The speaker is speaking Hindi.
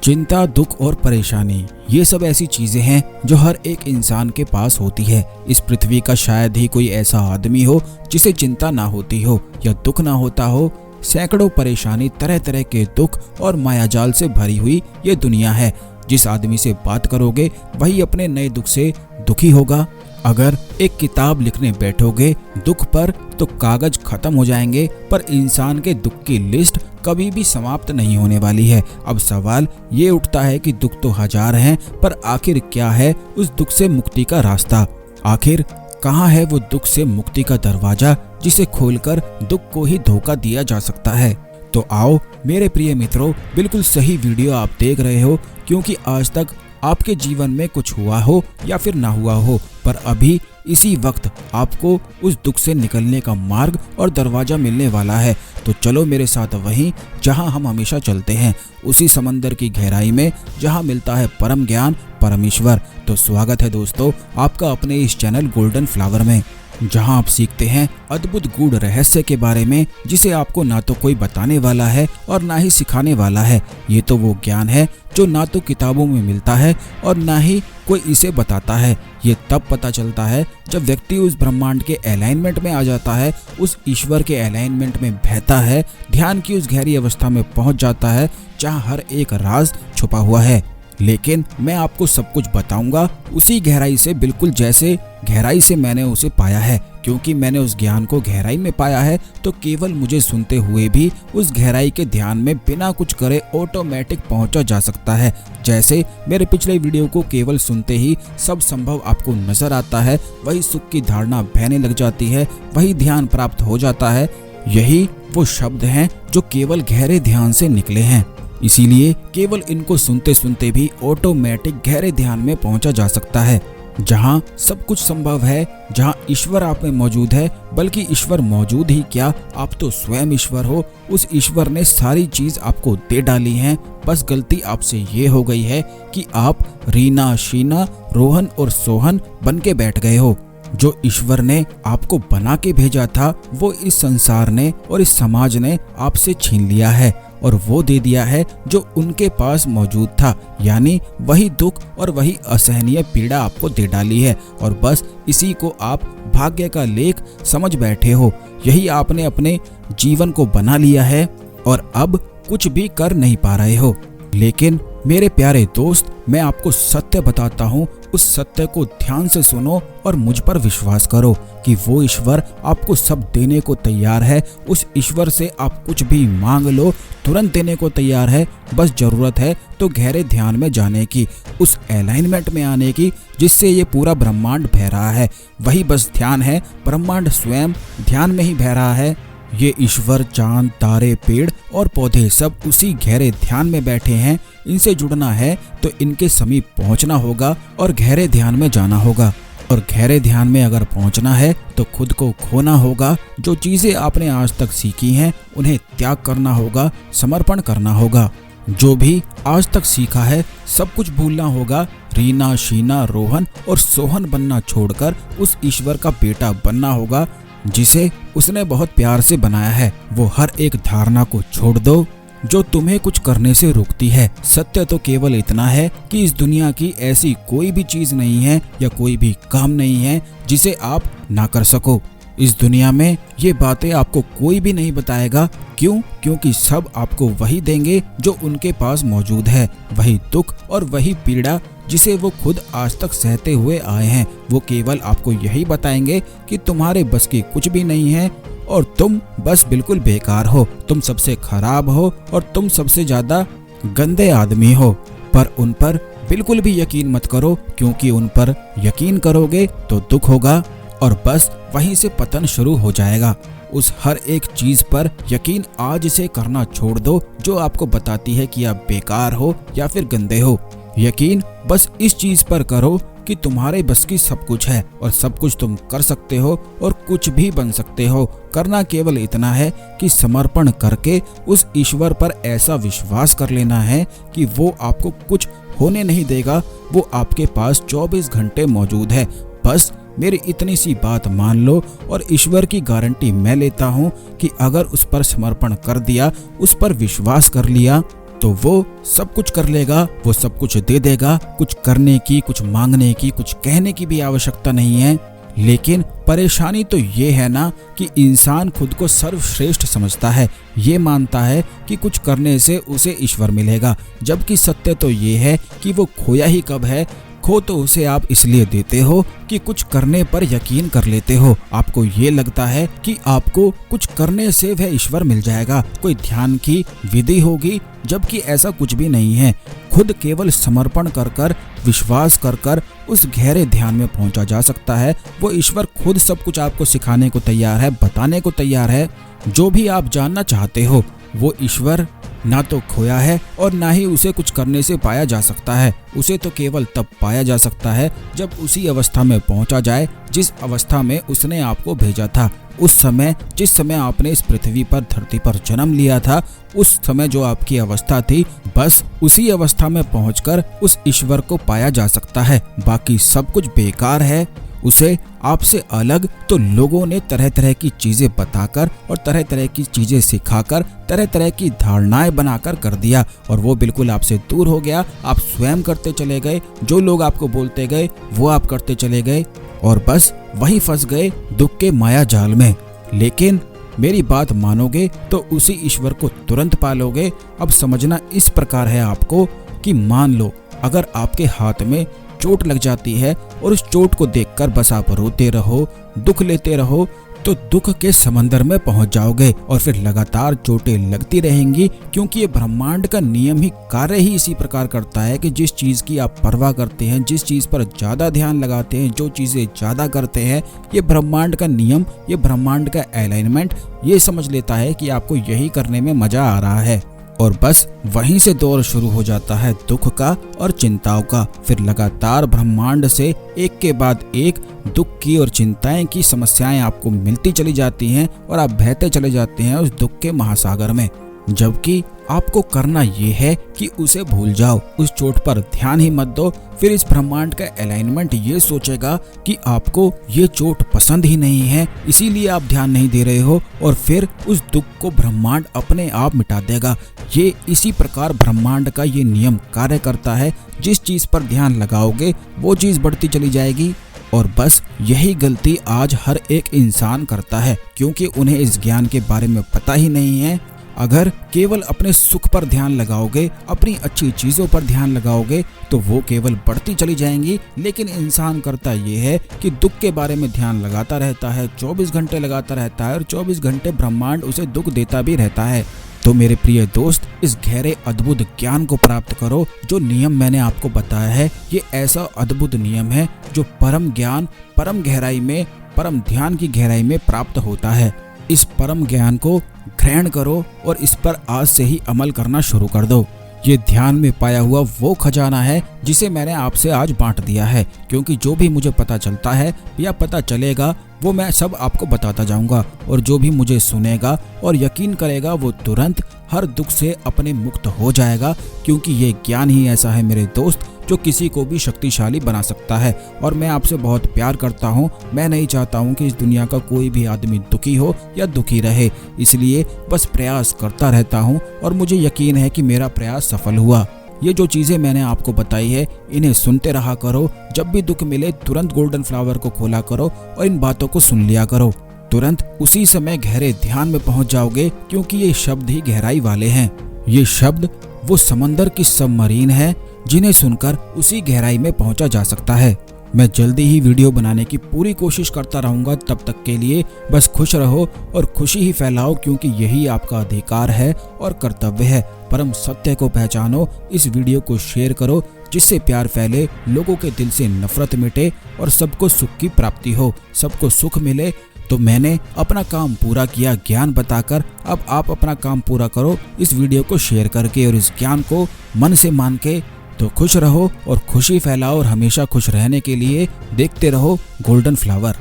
चिंता, दुख और परेशानी ये सब ऐसी चीजें हैं जो हर एक इंसान के पास होती है। इस पृथ्वी का शायद ही कोई ऐसा आदमी हो जिसे चिंता ना होती हो या दुख ना होता हो। सैकड़ों परेशानी, तरह तरह के दुख और मायाजाल से भरी हुई ये दुनिया है। जिस आदमी से बात करोगे वही अपने नए दुख से दुखी होगा। अगर एक किताब लिखने बैठोगे दुख पर तो कागज खत्म हो जाएंगे, पर इंसान के दुख की लिस्ट कभी भी समाप्त नहीं होने वाली है। अब सवाल ये उठता है कि दुख तो हजार हैं, पर आखिर क्या है उस दुख से मुक्ति का रास्ता? आखिर कहाँ है वो दुख से मुक्ति का दरवाजा जिसे खोलकर दुख को ही धोखा दिया जा सकता है? तो आओ मेरे प्रिय मित्रों, बिल्कुल सही वीडियो आप देख रहे हो, क्योंकि आज तक आपके जीवन में कुछ हुआ हो या फिर ना हुआ हो, पर अभी इसी वक्त आपको उस दुख से निकलने का मार्ग और दरवाजा मिलने वाला है। तो चलो मेरे साथ वहीं जहां हम हमेशा चलते हैं, उसी समंदर की गहराई में जहां मिलता है परम ज्ञान, परमेश्वर। तो स्वागत है दोस्तों आपका अपने इस चैनल गोल्डन फ्लावर में, जहां आप सीखते हैं अद्भुत गूढ़ रहस्य के बारे में, जिसे आपको ना तो कोई बताने वाला है और ना ही सिखाने वाला है। ये तो वो ज्ञान है जो ना तो किताबों में मिलता है और ना ही कोई इसे बताता है। ये तब पता चलता है जब व्यक्ति उस ब्रह्मांड के अलाइनमेंट में आ जाता है, उस ईश्वर के अलाइनमेंट में बहता है, ध्यान की उस गहरी अवस्था में पहुंच जाता है जहां हर एक राज छुपा हुआ है। लेकिन मैं आपको सब कुछ बताऊंगा उसी गहराई से, बिल्कुल जैसे गहराई से मैंने उसे पाया है। क्योंकि मैंने उस ज्ञान को गहराई में पाया है, तो केवल मुझे सुनते हुए भी उस गहराई के ध्यान में बिना कुछ करे ऑटोमेटिक पहुंचा जा सकता है। जैसे मेरे पिछले वीडियो को केवल सुनते ही सब संभव आपको नजर आता है, वही सुख की धारणा बहने लग जाती है, वही ध्यान प्राप्त हो जाता है। यही वो शब्द हैं जो केवल गहरे ध्यान से निकले हैं। इसीलिए केवल इनको सुनते सुनते भी ऑटोमेटिक गहरे ध्यान में पहुंचा जा सकता है, जहां सब कुछ संभव है, जहां ईश्वर आप में मौजूद है। बल्कि ईश्वर मौजूद ही क्या, आप तो स्वयं ईश्वर हो। उस ईश्वर ने सारी चीज आपको दे डाली है, बस गलती आपसे ये हो गई है कि आप रीना, शीना, रोहन और सोहन बन के बैठ गए हो। जो ईश्वर ने आपको बना के भेजा था वो इस संसार ने और इस समाज ने आपसे छीन लिया है और वो दे दिया है जो उनके पास मौजूद था, यानी वही दुख और वही असहनीय पीड़ा आपको दे डाली है। और बस इसी को आप भाग्य का लेख समझ बैठे हो। यही आपने अपने जीवन को बना लिया है और अब कुछ भी कर नहीं पा रहे हो। लेकिन मेरे प्यारे दोस्त, मैं आपको सत्य बताता हूँ, उस सत्य को ध्यान से सुनो और मुझ पर विश्वास करो कि वो ईश्वर आपको सब देने को तैयार है। उस ईश्वर से आप कुछ भी मांग लो, तुरंत देने को तैयार है। बस जरूरत है तो गहरे ध्यान में जाने की, उस अलाइनमेंट में आने की जिससे ये पूरा ब्रह्मांड बह रहा है। वही बस ध्यान है, ब्रह्मांड स्वयं ध्यान में ही बह रहा है। ये ईश्वर, चांद, तारे, पेड़ और पौधे सब उसी गहरे ध्यान में बैठे हैं। इनसे जुड़ना है तो इनके समीप पहुंचना होगा और गहरे ध्यान में जाना होगा। और गहरे ध्यान में अगर पहुंचना है तो खुद को खोना होगा। जो चीजें आपने आज तक सीखी हैं उन्हें त्याग करना होगा, समर्पण करना होगा। जो भी आज तक सीखा है सब कुछ भूलना होगा। रीना, शीना, रोहन और सोहन बनना छोड़कर उस ईश्वर का बेटा बनना होगा जिसे उसने बहुत प्यार से बनाया है। वो हर एक धारणा को छोड़ दो जो तुम्हें कुछ करने से रोकती है। सत्य तो केवल इतना है कि इस दुनिया की ऐसी कोई भी चीज नहीं है या कोई भी काम नहीं है जिसे आप ना कर सको। इस दुनिया में ये बातें आपको कोई भी नहीं बताएगा। क्यों? क्योंकि सब आपको वही देंगे जो उनके पास मौजूद है, वही दुख और वही पीड़ा जिसे वो खुद आज तक सहते हुए आए हैं। वो केवल आपको यही बताएंगे कि तुम्हारे बस की कुछ भी नहीं है और तुम बस बिल्कुल बेकार हो, तुम सबसे खराब हो और तुम सबसे ज्यादा गंदे आदमी हो। पर उन पर बिल्कुल भी यकीन मत करो, क्योंकि उन पर यकीन करोगे तो दुख होगा और बस वहीं से पतन शुरू हो जाएगा। उस हर एक चीज पर यकीन आज से करना छोड़ दो जो आपको बताती है कि आप बेकार हो या फिर गंदे हो। यकीन बस इस चीज पर करो कि तुम्हारे बस की सब कुछ है और सब कुछ तुम कर सकते हो और कुछ भी बन सकते हो। करना केवल इतना है कि समर्पण करके उस ईश्वर पर ऐसा विश्वास कर लेना है कि वो आपको कुछ होने नहीं देगा। वो आपके पास 24 घंटे मौजूद है। बस मेरी इतनी सी बात मान लो और ईश्वर की गारंटी मैं लेता हूँ कि अगर उस पर समर्पण कर दिया, उस पर विश्वास कर लिया, तो वो सब कुछ कर लेगा, वो सब कुछ दे देगा। कुछ करने की, कुछ मांगने की, कुछ कहने की भी आवश्यकता नहीं है। लेकिन परेशानी तो ये है ना कि इंसान खुद को सर्वश्रेष्ठ समझता है, ये मानता है कि कुछ करने से उसे ईश्वर मिलेगा, जबकि सत्य तो ये है कि वो खोया ही कब है। खो तो उसे आप इसलिए देते हो कि कुछ करने पर यकीन कर लेते हो। आपको ये लगता है कि आपको कुछ करने से वह ईश्वर मिल जाएगा, कोई ध्यान की विधि होगी, जबकि ऐसा कुछ भी नहीं है। खुद केवल समर्पण कर कर, विश्वास कर कर उस गहरे ध्यान में पहुंचा जा सकता है। वो ईश्वर खुद सब कुछ आपको सिखाने को तैयार है, बताने को तैयार है। जो भी आप जानना चाहते हो वो ईश्वर ना तो खोया है और ना ही उसे कुछ करने से पाया जा सकता है। उसे तो केवल तब पाया जा सकता है जब उसी अवस्था में पहुंचा जाए जिस अवस्था में उसने आपको भेजा था। उस समय, जिस समय आपने इस पृथ्वी पर, धरती पर जन्म लिया था, उस समय जो आपकी अवस्था थी, बस उसी अवस्था में पहुंचकर उस ईश्वर को पाया जा सकता है। बाकी सब कुछ बेकार है। उसे आपसे अलग तो लोगों ने तरह तरह की चीजें बताकर और तरह तरह की चीजें सिखाकर, तरह तरह की धारणाएं बनाकर कर दिया, और वो बिल्कुल आपसे दूर हो गया। आप स्वयं करते चले गए, जो लोग आपको बोलते गए वो आप करते चले गए, और बस वहीं फंस गए दुख के माया जाल में। लेकिन मेरी बात मानोगे तो उसी ईश्वर को तुरंत पालोगे। अब समझना इस प्रकार है आपको कि मान लो अगर आपके हाथ में चोट लग जाती है और उस चोट को देखकर बस आप रोते रहो, दुख लेते रहो, तो दुख के समंदर में पहुंच जाओगे और फिर लगातार चोटें लगती रहेंगी, क्योंकि ये ब्रह्मांड का नियम ही, कार्य ही इसी प्रकार करता है कि जिस चीज की आप परवाह करते हैं, जिस चीज पर ज्यादा ध्यान लगाते हैं, जो चीजें ज्यादा करते हैं, ये ब्रह्मांड का नियम, ये ब्रह्मांड का अलाइनमेंट ये समझ लेता है कि आपको यही करने में मजा आ रहा है। और बस वहीं से दौर शुरू हो जाता है दुख का और चिंताओं का। फिर लगातार ब्रह्मांड से एक के बाद एक दुख की और चिंताएं की समस्याएं आपको मिलती चली जाती हैं और आप बहते चले जाते हैं उस दुख के महासागर में। जबकि आपको करना ये है कि उसे भूल जाओ, उस चोट पर ध्यान ही मत दो। फिर इस ब्रह्मांड का अलाइनमेंट ये सोचेगा कि आपको ये चोट पसंद ही नहीं है, इसीलिए आप ध्यान नहीं दे रहे हो, और फिर उस दुख को ब्रह्मांड अपने आप मिटा देगा। ये इसी प्रकार ब्रह्मांड का ये नियम कार्य करता है। जिस चीज पर ध्यान लगाओगे वो चीज बढ़ती चली जाएगी। और बस यही गलती आज हर एक इंसान करता है, क्योंकि उन्हें इस ज्ञान के बारे में पता ही नहीं है। अगर केवल अपने सुख पर ध्यान लगाओगे, अपनी अच्छी चीजों पर ध्यान लगाओगे, तो वो केवल बढ़ती चली जाएंगी। लेकिन इंसान करता ये है कि दुख के बारे में ध्यान लगाता रहता है, 24 घंटे लगाता रहता है, और 24 घंटे ब्रह्मांड उसे दुख देता भी रहता है। तो मेरे प्रिय दोस्त, इस गहरे अद्भुत ज्ञान को प्राप्त करो। जो नियम मैंने आपको बताया है, ये ऐसा अद्भुत नियम है जो परम ज्ञान, परम गहराई में, परम ध्यान की गहराई में प्राप्त होता है। इस परम ज्ञान को ग्रहण करो और इस पर आज से ही अमल करना शुरू कर दो। ये ध्यान में पाया हुआ वो खजाना है जिसे मैंने आपसे आज बांट दिया है, क्योंकि जो भी मुझे पता चलता है या पता चलेगा वो मैं सब आपको बताता जाऊंगा, और जो भी मुझे सुनेगा और यकीन करेगा वो तुरंत हर दुख से अपने मुक्त हो जाएगा, क्योंकि ये ज्ञान ही ऐसा है मेरे दोस्त जो किसी को भी शक्तिशाली बना सकता है। और मैं आपसे बहुत प्यार करता हूँ। मैं नहीं चाहता हूँ कि इस दुनिया का कोई भी आदमी दुखी हो या दुखी रहे, इसलिए बस प्रयास करता रहता हूँ और मुझे यकीन है कि मेरा प्रयास सफल हुआ। ये जो चीज़ें मैंने आपको बताई है इन्हें सुनते रहा करो। जब भी दुख मिले तुरंत गोल्डन फ्लावर को खोला करो और इन बातों को सुन लिया करो। तुरंत उसी समय गहरे ध्यान में पहुंच जाओगे, क्योंकि ये शब्द ही गहराई वाले हैं। ये शब्द वो समंदर की सबमरीन है जिन्हें सुनकर उसी गहराई में पहुंचा जा सकता है। मैं जल्दी ही वीडियो बनाने की पूरी कोशिश करता रहूंगा। तब तक के लिए बस खुश रहो और खुशी ही फैलाओ, क्योंकि यही आपका अधिकार है और कर्तव्य है। परम सत्य को पहचानो। इस वीडियो को शेयर करो जिससे प्यार फैले, लोगों के दिल से नफरत मिटे और सबको सुख की प्राप्ति हो, सबको सुख मिले। तो मैंने अपना काम पूरा किया ज्ञान बताकर, अब आप अपना काम पूरा करो इस वीडियो को शेयर करके और इस ज्ञान को मन से मान के। तो खुश रहो और खुशी फैलाओ, और हमेशा खुश रहने के लिए देखते रहो गोल्डन फ्लावर।